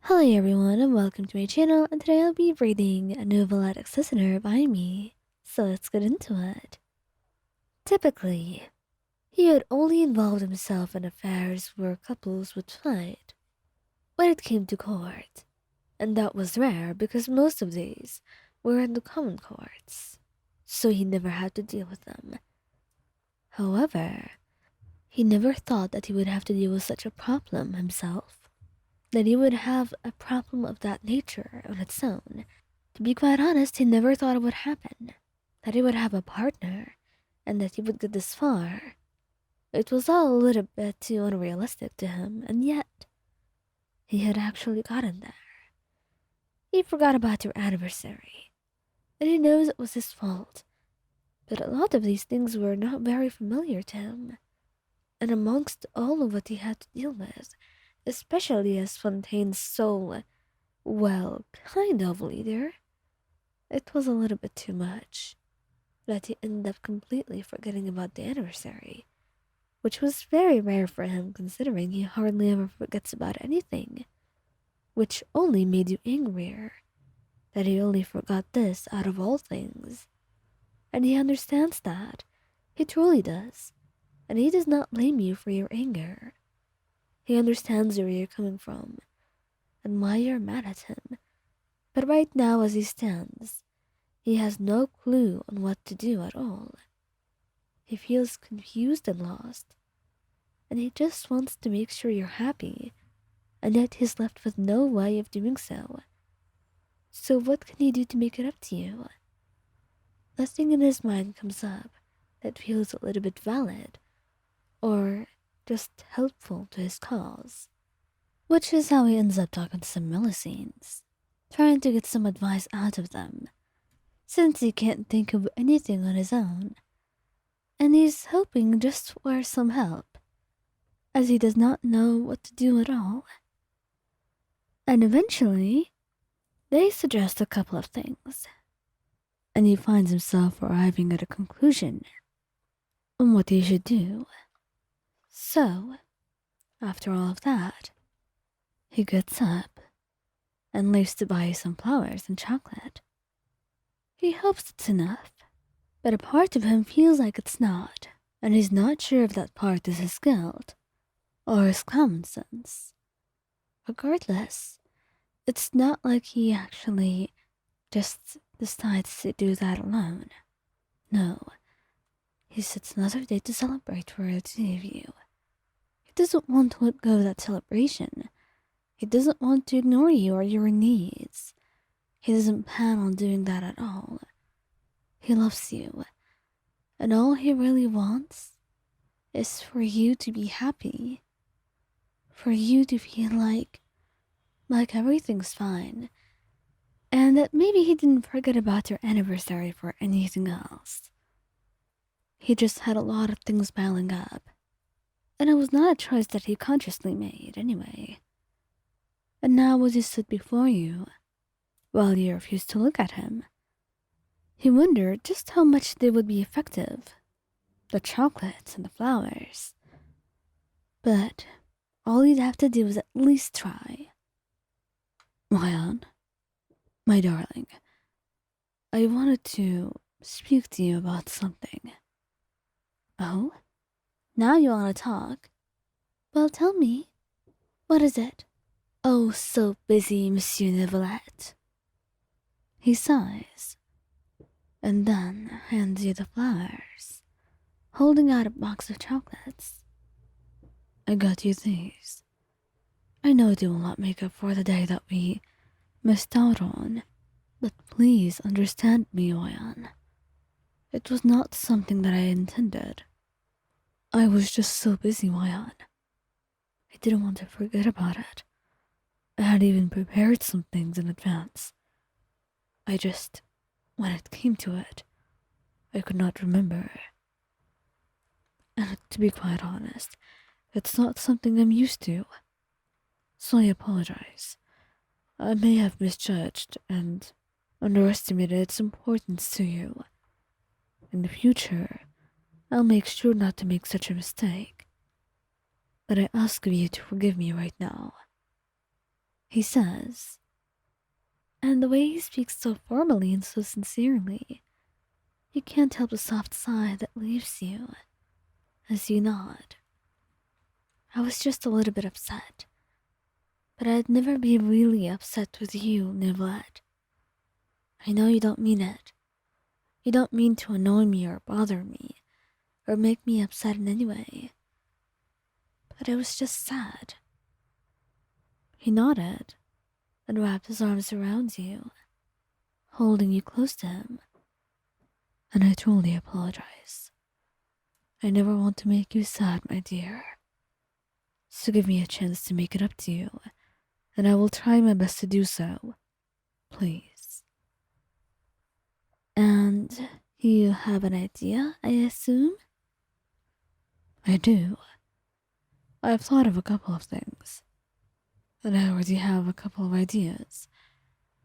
Hello everyone and welcome to my channel, and today I'll be reading a Neuvillette Accessioner by me. So let's get into it. Typically, he had only involved himself in affairs where couples would fight when it came to court, and that was rare because most of these were in the common courts, so he never had to deal with them. However, he never thought that he would have to deal with such a problem himself. That he would have a problem of that nature on its own. To be quite honest, he never thought it would happen. That he would have a partner, and that he would get this far. It was all a little bit too unrealistic to him, and yet, he had actually gotten there. He forgot about your anniversary, and he knows it was his fault. But a lot of these things were not very familiar to him. And amongst all of what he had to deal with, especially as Fontaine's so, well, kind of leader, it was a little bit too much. That he ended up completely forgetting about the anniversary, which was very rare for him considering he hardly ever forgets about anything, which only made you angrier. That he only forgot this out of all things. And he understands that. He truly does. And he does not blame you for your anger. He understands where you're coming from and why you're mad at him. But right now, as he stands, he has no clue on what to do at all. He feels confused and lost, and he just wants to make sure you're happy, and yet he's left with no way of doing so. So what can he do to make it up to you? Nothing in his mind comes up that feels a little bit valid, or just helpful to his cause. Which is how he ends up talking to some Millicines, trying to get some advice out of them, since he can't think of anything on his own, and he's hoping just for some help, as he does not know what to do at all. And eventually, they suggest a couple of things, and he finds himself arriving at a conclusion on what he should do. So, after all of that, he gets up and leaves to buy some flowers and chocolate. He hopes it's enough, but a part of him feels like it's not, and he's not sure if that part is his guilt or his common sense. Regardless, it's not like he actually just decides to do that alone. No, he sets another day to celebrate for the two of you. He doesn't want to let go of that celebration. He doesn't want to ignore you or your needs. He doesn't plan on doing that at all. He loves you, and all he really wants is for you to be happy. For you to feel like everything's fine, and that maybe he didn't forget about your anniversary for anything else. He just had a lot of things piling up, and it was not a choice that he consciously made anyway. And now as he stood before you, while you refused to look at him, he wondered just how much they would be effective, the chocolates and the flowers. But all he'd have to do was at least try. Mayan, my darling, I wanted to speak to you about something. Oh? Now you want to talk? Well, tell me. What is it? Oh, so busy, Monsieur Neuvillette. He sighs, and then hands you the flowers, holding out a box of chocolates. I got you these. I know they will not make up for the day that we missed out on, but please understand me, Oyan. It was not something that I intended. I was just so busy, Oyan. I didn't want to forget about it. I had even prepared some things in advance. When it came to it, I could not remember. And to be quite honest, it's not something I'm used to. So I apologize. I may have misjudged and underestimated its importance to you. In the future, I'll make sure not to make such a mistake. But I ask of you to forgive me right now. he says, and the way he speaks so formally and so sincerely, you can't help the soft sigh that leaves you as you nod. I was just a little bit upset, but I'd never be really upset with you, Neuvillette. I know you don't mean it. You don't mean to annoy me or bother me, or make me upset in any way. But I was just sad. He nodded and wrapped his arms around you, holding you close to him. And I truly apologize. I never want to make you sad, my dear. So give me a chance to make it up to you, and I will try my best to do so. Please. And you have an idea, I assume? I do. I've thought of a couple of things. And I already have a couple of ideas.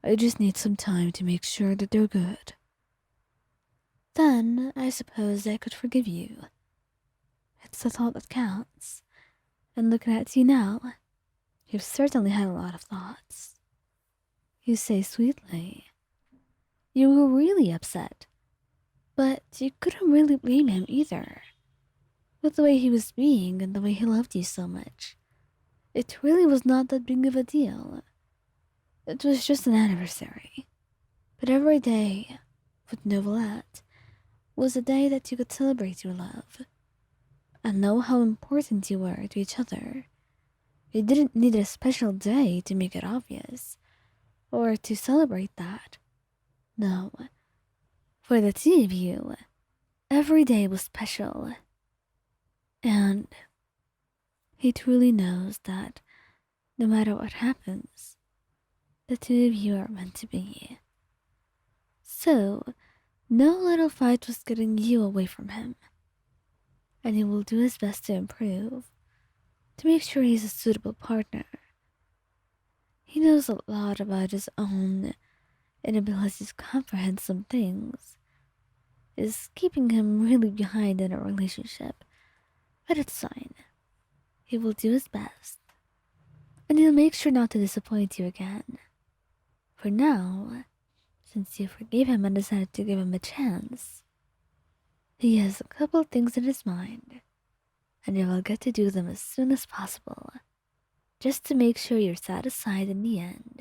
I just need some time to make sure that they're good. Then I suppose I could forgive you. It's the thought that counts. And looking at you now, you've certainly had a lot of thoughts. You say sweetly. You were really upset. But you couldn't really blame him either. With the way he was being and the way he loved you so much, it really was not that big of a deal. It was just an anniversary. But every day with Neuvillette was a day that you could celebrate your love and know how important you were to each other. You didn't need a special day to make it obvious or to celebrate that. No, for the two of you, every day was special. And he truly knows that no matter what happens, the two of you are meant to be. So, no little fight was getting you away from him. And he will do his best to improve, to make sure he's a suitable partner. He knows a lot about his own inability to comprehend some things, is keeping him really behind in a relationship, but it's fine. He will do his best, and he'll make sure not to disappoint you again. For now, since you forgave him and decided to give him a chance, he has a couple things in his mind, and you will get to do them as soon as possible, just to make sure you're satisfied in the end.